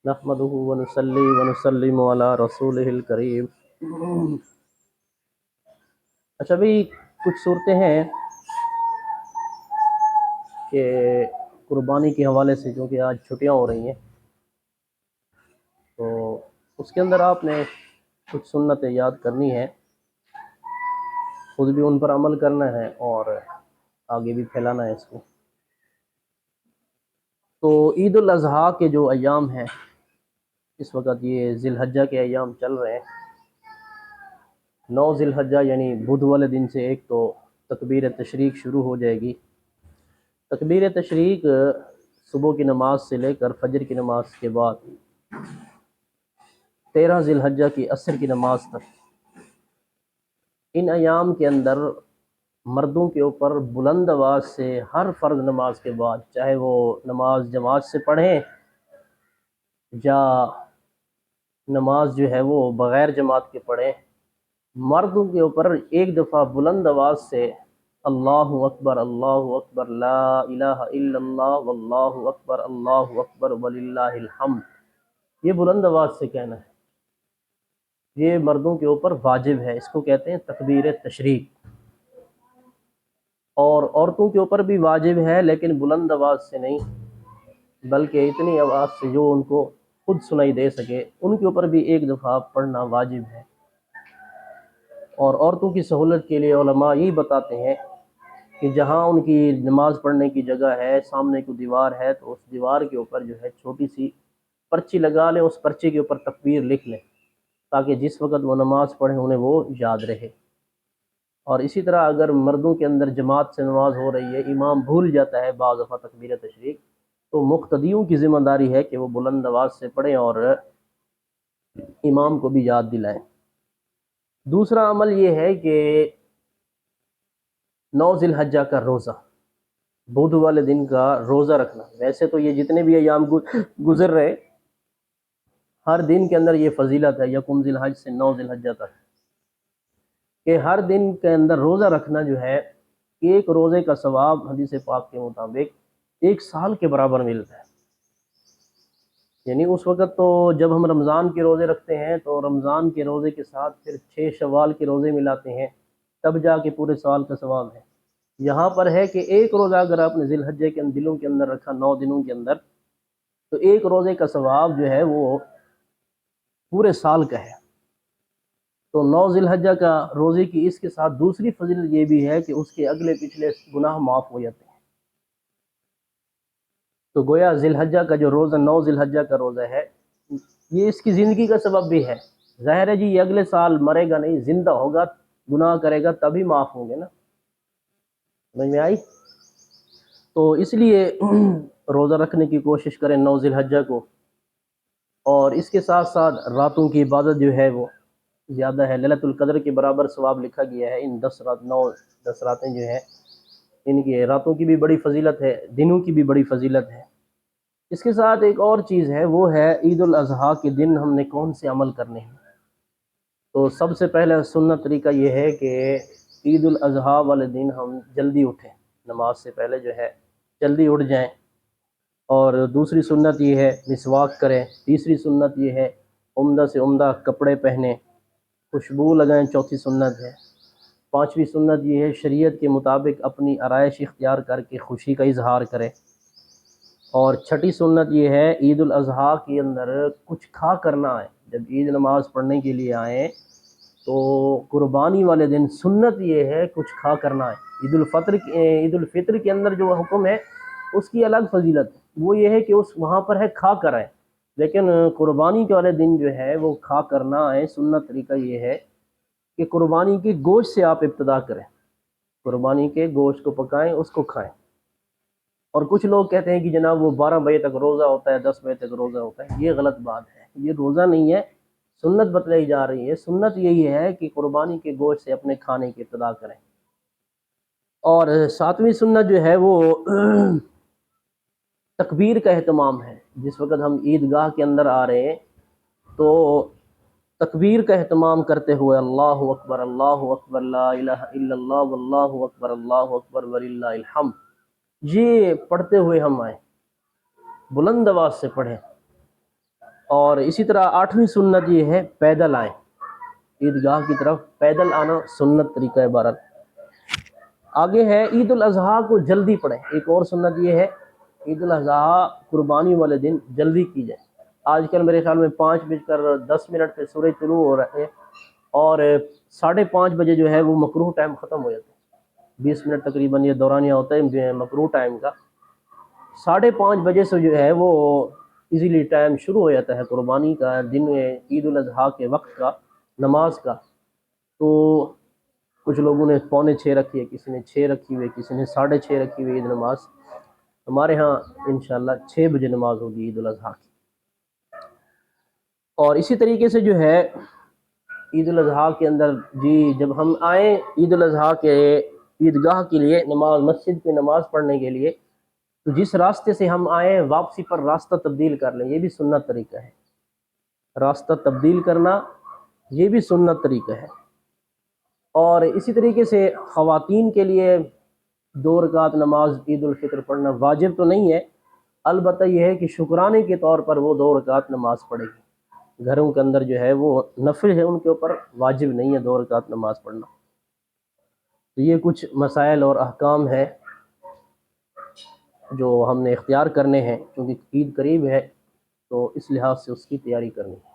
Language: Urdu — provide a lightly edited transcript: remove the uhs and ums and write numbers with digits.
نحمده ونصلي ونسلم علی رسولہ الکریم۔ اچھا بھائی، کچھ صورتیں ہیں کہ قربانی کے حوالے سے، کیونکہ آج چھٹیاں ہو رہی ہیں تو اس کے اندر آپ نے کچھ سنتیں یاد کرنی ہے، خود بھی ان پر عمل کرنا ہے اور آگے بھی پھیلانا ہے اس کو۔ تو عید الاضحیٰ کے جو ایام ہیں، اس وقت یہ ذی الحجہ کے ایام چل رہے ہیں۔ 9 ذی الحجہ یعنی بدھ والے دن سے ایک تو تکبیر تشریق شروع ہو جائے گی۔ تکبیر تشریق صبح کی نماز سے لے کر فجر کی نماز کے بعد 13 ذی الحجہ کی عصر کی نماز تک، ان ایام کے اندر مردوں کے اوپر بلند آواز سے ہر فرض نماز کے بعد، چاہے وہ نماز جماعت سے پڑھیں یا نماز جو ہے وہ بغیر جماعت کے پڑھیں، مردوں کے اوپر ایک دفعہ بلند آواز سے اللہ اکبر لا الہ الا اللہ واللہ اکبر وللہ الحمد، یہ بلند آواز سے کہنا ہے۔ یہ مردوں کے اوپر واجب ہے، اس کو کہتے ہیں تکبیر تشریق۔ اور عورتوں کے اوپر بھی واجب ہے، لیکن بلند آواز سے نہیں، بلکہ اتنی آواز سے جو ان کو خود سنائی دے سکے، ان کے اوپر بھی ایک دفعہ پڑھنا واجب ہے۔ اور عورتوں کی سہولت کے لیے علماء یہی بتاتے ہیں کہ جہاں ان کی نماز پڑھنے کی جگہ ہے، سامنے کو دیوار ہے، تو اس دیوار کے اوپر جو ہے چھوٹی سی پرچی لگا لیں، اس پرچی کے اوپر تکبیر لکھ لیں، تاکہ جس وقت وہ نماز پڑھیں انہیں وہ یاد رہے۔ اور اسی طرح اگر مردوں کے اندر جماعت سے نماز ہو رہی ہے، امام بھول جاتا ہے بعض دفعہ تکبیر تشریق، تو مقتدیوں کی ذمہ داری ہے کہ وہ بلند آواز سے پڑھیں اور امام کو بھی یاد دلائیں۔ دوسرا عمل یہ ہے کہ 9 ذی الحجہ کا روزہ، بدھ والے دن کا روزہ رکھنا۔ ویسے تو یہ جتنے بھی ایام گزر رہے، ہر دن کے اندر یہ فضیلت ہے، یکم ذی الحج سے 9 ذی الحجہ تک، کہ ہر دن کے اندر روزہ رکھنا جو ہے، ایک روزے کا ثواب حدیث پاک کے مطابق 1 سال کے برابر ملتا ہے۔ یعنی اس وقت تو جب ہم رمضان کے روزے رکھتے ہیں تو رمضان کے روزے کے ساتھ پھر 6 شوال کے روزے ملاتے ہیں، تب جا کے پورے سال کا ثواب ہے۔ یہاں پر ہے کہ ایک روزہ اگر آپ نے ذی الحجہ کے دنوں کے اندر رکھا، 9 دنوں کے اندر، تو ایک روزے کا ثواب جو ہے وہ پورے سال کا ہے۔ تو 9 ذی الحجہ کا روزے کی اس کے ساتھ دوسری فضیلت یہ بھی ہے کہ اس کے اگلے پچھلے گناہ معاف ہو جاتے ہیں۔ تو گویا ذی الحجہ کا جو روزہ 9 ذی الحجہ کا روزہ ہے، یہ اس کی زندگی کا سبب بھی ہے۔ ظاہر ہے جی، یہ اگلے سال مرے گا نہیں، زندہ ہوگا، گناہ کرے گا تبھی معاف ہوں گے نا، سمجھ میں آئی؟ تو اس لیے روزہ رکھنے کی کوشش کریں 9 ذی الحجہ کو، اور اس کے ساتھ ساتھ راتوں کی عبادت جو ہے وہ زیادہ ہے۔ لیلۃ القدر کے برابر ثواب لکھا گیا ہے۔ ان 10 راتیں جو ہیں، ان کی راتوں کی بھی بڑی فضیلت ہے، دنوں کی بھی بڑی فضیلت ہے۔ اس کے ساتھ ایک اور چیز ہے، وہ ہے عید الاضحیٰ کے دن ہم نے کون سے عمل کرنے ہیں۔ تو سب سے پہلے سنت طریقہ یہ ہے کہ عید الاضحیٰ والے دن ہم جلدی اٹھیں، نماز سے پہلے جو ہے جلدی اٹھ جائیں۔ اور دوسری سنت یہ ہے مسواک کریں۔ تیسری سنت یہ ہے عمدہ سے عمدہ کپڑے پہنیں، خوشبو لگائیں، چوتھی سنت ہے۔ پانچویں سنت یہ ہے شریعت کے مطابق اپنی آرائش اختیار کر کے خوشی کا اظہار کریں۔ اور چھٹی سنت یہ ہے عید الاضحیٰ کے اندر کچھ کھا کر نہ آئیں۔ جب عید نماز پڑھنے کے لیے آئیں تو قربانی والے دن سنت یہ ہے کچھ کھا کر نہ آئیں۔ عید الفطر کے اندر جو حکم ہے اس کی الگ فضیلت ہے، وہ یہ ہے کہ وہاں پر ہے کھا کر آئیں، لیکن قربانی کے والے دن جو ہے وہ کھا کر نہ آئیں۔ سنت طریقہ یہ ہے کہ قربانی کے گوشت سے آپ ابتدا کریں، قربانی کے گوشت کو پکائیں، اس کو کھائیں۔ اور کچھ لوگ کہتے ہیں کہ جناب وہ 12 بجے تک روزہ ہوتا ہے، 10 بجے تک روزہ ہوتا ہے، یہ غلط بات ہے، یہ روزہ نہیں ہے، سنت بتلائی جا رہی ہے۔ سنت یہی ہے کہ قربانی کے گوشت سے اپنے کھانے کی ابتدا کریں۔ اور 7ویں سنت جو ہے وہ تکبیر کا اہتمام ہے۔ جس وقت ہم عیدگاہ کے اندر آ رہے ہیں تو تکبیر کا اہتمام کرتے ہوئے اللہ اکبر لا الہ الا اللہ واللہ اکبر وللہ الحمد، یہ پڑھتے ہوئے ہم آئیں، بلند آواز سے پڑھیں۔ اور اسی طرح 8ویں سنت یہ ہے پیدل آئیں، عیدگاہ کی طرف پیدل آنا سنت طریقہ ہے بہرحال۔ آگے ہے عید الاضحیٰ کو جلدی پڑھیں، ایک اور سنت یہ ہے عید الاضحیٰ قربانی والے دن جلدی کی جائے۔ آج کل میرے خیال میں 5:10 پہ سورج طلوع ہو رہے ہیں اور 5:30 بجے جو ہے وہ مکروہ ٹائم ختم ہو جاتا ہے، 20 منٹ تقریباً یہ دورانیہ ہوتا ہے مکروہ ٹائم کا۔ 5:30 بجے سے جو ہے وہ ایزیلی ٹائم شروع ہو جاتا ہے قربانی کا، دن عید الاضحیٰ کے وقت کا، نماز کا۔ تو کچھ لوگوں نے 5:45 رکھی ہے، کسی نے 6 رکھی ہوئی ہے، کسی نے 6:30 رکھی ہوئی ہے عید نماز۔ ہمارے ہاں انشاءاللہ 6 بجے نماز ہوگی عید الاضحیٰ کی۔ اور اسی طریقے سے جو ہے عید الاضحیٰ کے اندر جب ہم آئیں عید الاضحیٰ کے عیدگاہ کے لیے نماز مسجد کی نماز پڑھنے کے لیے، تو جس راستے سے ہم آئیں واپسی پر راستہ تبدیل کر لیں، یہ بھی سنت طریقہ ہے۔ راستہ تبدیل کرنا یہ بھی سنت طریقہ ہے۔ اور اسی طریقے سے خواتین کے لیے 2 رکعت نماز عید الفطر پڑھنا واجب تو نہیں ہے، البتہ یہ ہے کہ شکرانے کے طور پر وہ 2 رکعت نماز پڑھے گی۔ گھروں کے اندر جو ہے وہ نفل ہے، ان کے اوپر واجب نہیں ہے 2 رکعت نماز پڑھنا۔ تو یہ کچھ مسائل اور احکام ہیں جو ہم نے اختیار کرنے ہیں، کیونکہ عید قریب ہے تو اس لحاظ سے اس کی تیاری کرنی ہے۔